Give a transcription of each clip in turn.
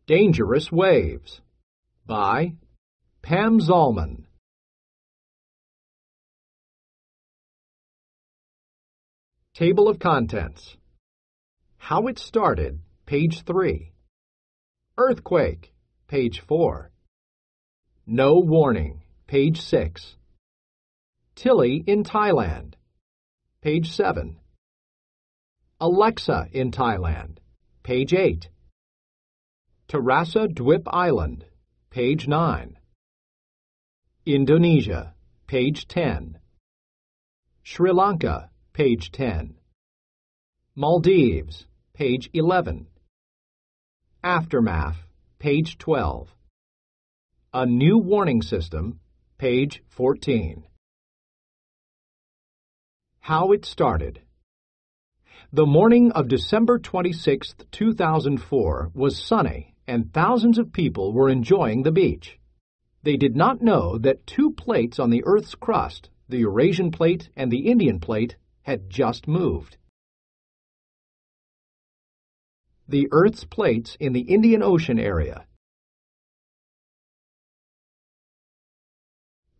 Dangerous Waves by Pam Zalman. Table of Contents. How It Started, page 3. Earthquake, page 4. No Warning, page 6. Tilly in Thailand, page 7. Alexa in Thailand, page 8. Terasa Dwip Island, page 9. Indonesia, page 10. Sri Lanka, page 10. Maldives, page 11. Aftermath, page 12. A New Warning System, page 14. How It Started. The morning of December 26, 2004 was sunny and thousands of people were enjoying the beach. They did not know that two plates on the Earth's crust, the Eurasian plate and the Indian plate, had just moved. The Earth's plates in the Indian Ocean area.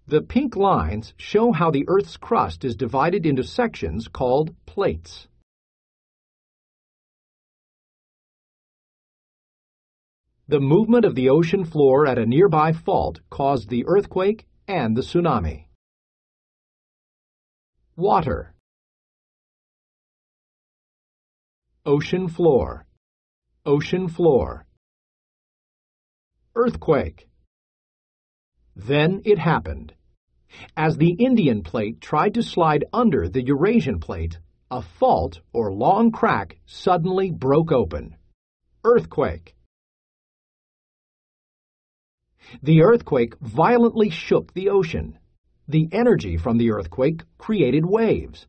The pink lines show how the Earth's crust is divided into sections called plates. The movement of the ocean floor at a nearby fault caused the earthquake and the tsunami. Water. Ocean floor. Ocean floor. Earthquake. Then it happened. As the Indian plate tried to slide under the Eurasian plate, a fault or long crack suddenly broke open. Earthquake. The earthquake violently shook the ocean. The energy from the earthquake created waves.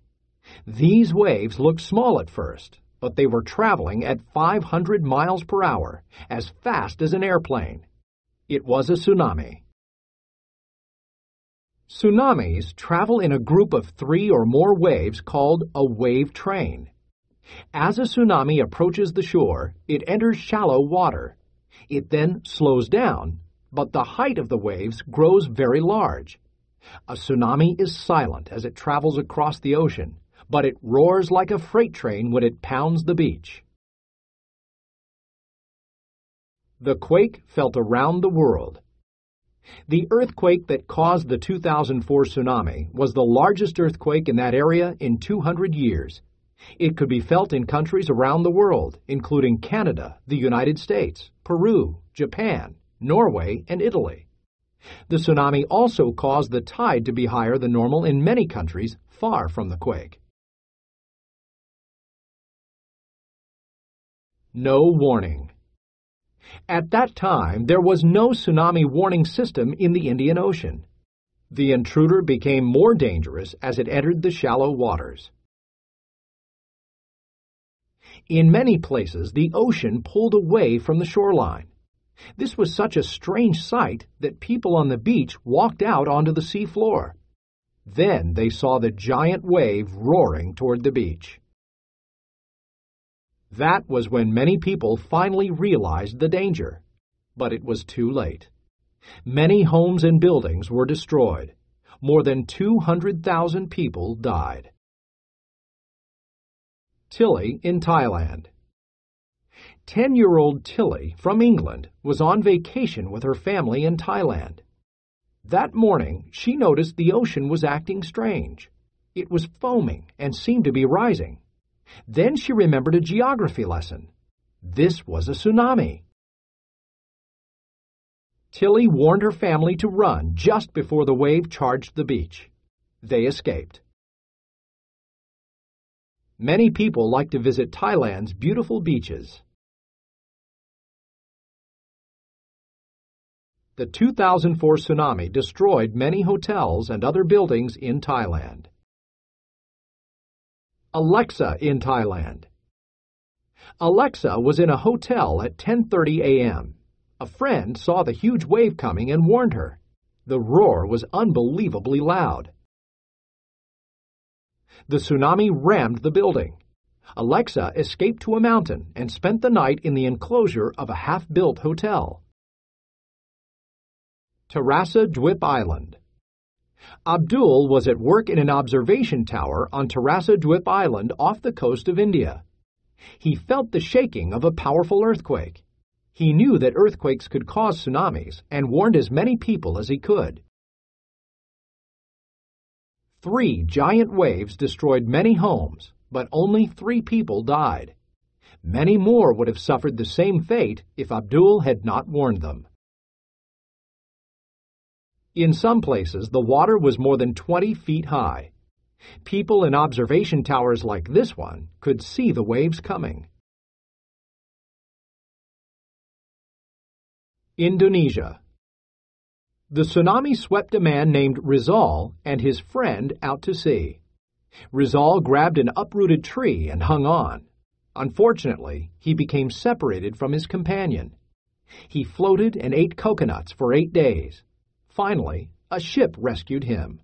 These waves looked small at first, but they were traveling at 500 miles per hour, as fast as an airplane. It was a tsunami. Tsunamis travel in a group of 3 or more waves called a wave train. As a tsunami approaches the shore, it enters shallow water. It then slows down, but the height of the waves grows very large. A tsunami is silent as it travels across the ocean, but it roars like a freight train when it pounds the beach. The quake felt around the world. The earthquake that caused the 2004 tsunami was the largest earthquake in that area in 200 years. It could be felt in countries around the world, including Canada, the United States, Peru, Japan, Norway, and Italy. The tsunami also caused the tide to be higher than normal in many countries far from the quake. No warning. At that time, there was no tsunami warning system in the Indian Ocean. The intruder became more dangerous as it entered the shallow waters. In many places, the ocean pulled away from the shoreline. This was such a strange sight that people on the beach walked out onto the sea floor. Then they saw the giant wave roaring toward the beach. That was when many people finally realized the danger. But it was too late. Many homes and buildings were destroyed. More than 200,000 people died. Tilly in Thailand. 10-year-old Tilly from England was on vacation with her family in Thailand. That morning, she noticed the ocean was acting strange. It was foaming and seemed to be rising. Then she remembered a geography lesson. This was a tsunami. Tilly warned her family to run just before the wave charged the beach. They escaped. Many people like to visit Thailand's beautiful beaches. The 2004 tsunami destroyed many hotels and other buildings in Thailand. Alexa in Thailand. Alexa was in a hotel at 10:30 a.m. A friend saw the huge wave coming and warned her. The roar was unbelievably loud. The tsunami rammed the building. Alexa escaped to a mountain and spent the night in the enclosure of a half-built hotel. Terasa Dwip Island. Abdul was at work in an observation tower on Terasa Dwip Island off the coast of India. He felt the shaking of a powerful earthquake. He knew that earthquakes could cause tsunamis and warned as many people as he could. 3 giant waves destroyed many homes, but only 3 people died. Many more would have suffered the same fate if Abdul had not warned them. In some places, the water was more than 20 feet high. People in observation towers like this one could see the waves coming. Indonesia. The tsunami swept a man named Rizal and his friend out to sea. Rizal grabbed an uprooted tree and hung on. Unfortunately, he became separated from his companion. He floated and ate coconuts for 8 days. Finally, a ship rescued him.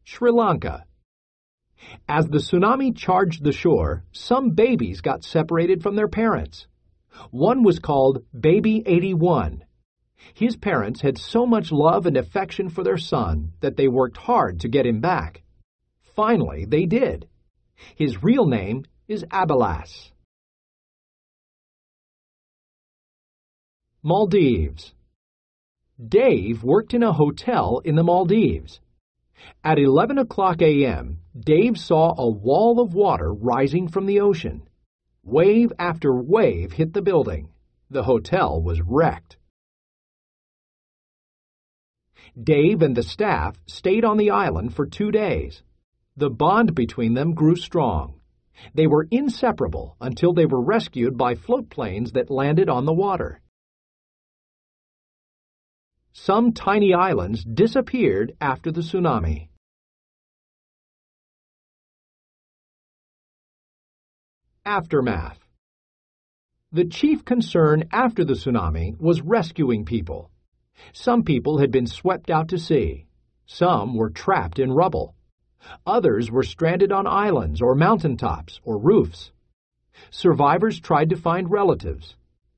Sri Lanka. As the tsunami charged the shore, some babies got separated from their parents. One was called Baby 81. His parents had so much love and affection for their son that they worked hard to get him back. Finally, they did. His real name is Abilas. Maldives. Dave worked in a hotel in the Maldives. At 11 o'clock a.m., Dave saw a wall of water rising from the ocean. Wave after wave hit the building. The hotel was wrecked. Dave and the staff stayed on the island for 2 days. The bond between them grew strong. They were inseparable until they were rescued by float planes that landed on the water. Some tiny islands disappeared after the tsunami. Aftermath. The chief concern after the tsunami was rescuing people. Some people had been swept out to sea. Some were trapped in rubble. Others were stranded on islands or mountaintops or roofs. Survivors tried to find relatives.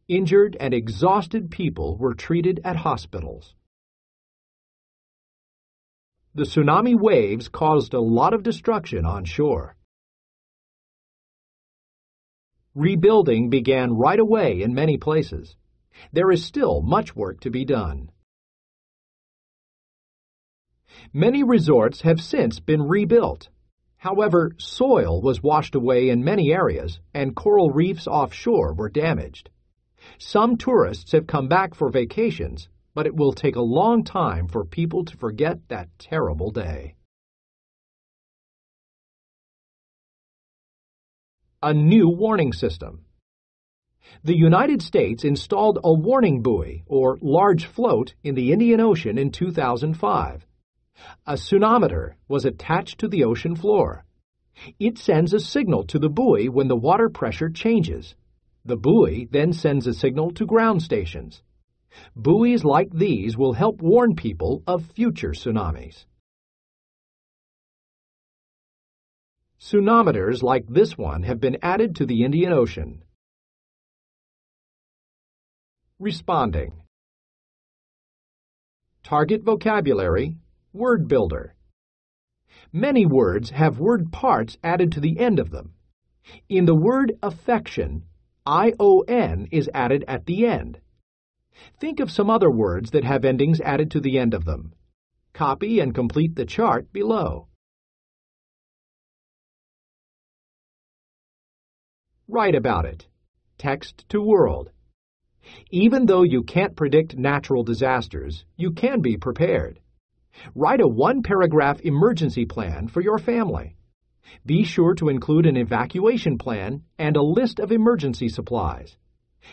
Injured and exhausted people were treated at hospitals. The tsunami waves caused a lot of destruction on shore. Rebuilding began right away in many places. There is still much work to be done. Many resorts have since been rebuilt. However, soil was washed away in many areas and coral reefs offshore were damaged. Some tourists have come back for vacations, but it will take a long time for people to forget that terrible day. A new warning system. The United States installed a warning buoy, or large float, in the Indian Ocean in 2005. A tsunometer was attached to the ocean floor. It sends a signal to the buoy when the water pressure changes. The buoy then sends a signal to ground stations. Buoys like these will help warn people of future tsunamis. Tsunometers like this one have been added to the Indian Ocean. Responding. Target vocabulary, word builder. Many words have word parts added to the end of them. In the word affection, ION is added at the end. Think of some other words that have endings added to the end of them. Copy and complete the chart below. Write about it. Text to world. Even though you can't predict natural disasters, you can be prepared. Write a 1-paragraph emergency plan for your family. Be sure to include an evacuation plan and a list of emergency supplies.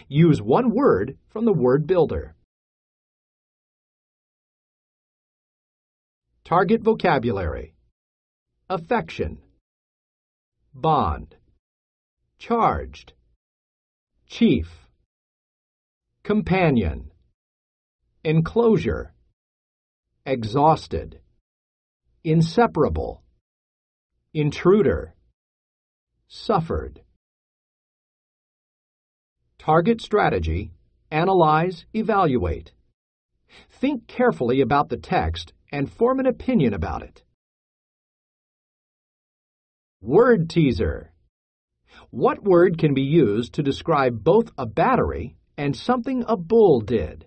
Use one word from the word builder. Target vocabulary. Affection. Bond. Charged. Chief. Companion. Enclosure. Exhausted. Inseparable. Intruder. suffered. Target strategy, analyze, evaluate. Think carefully about the text and form an opinion about it. Word teaser. What word can be used to describe both a battery and something a bull did?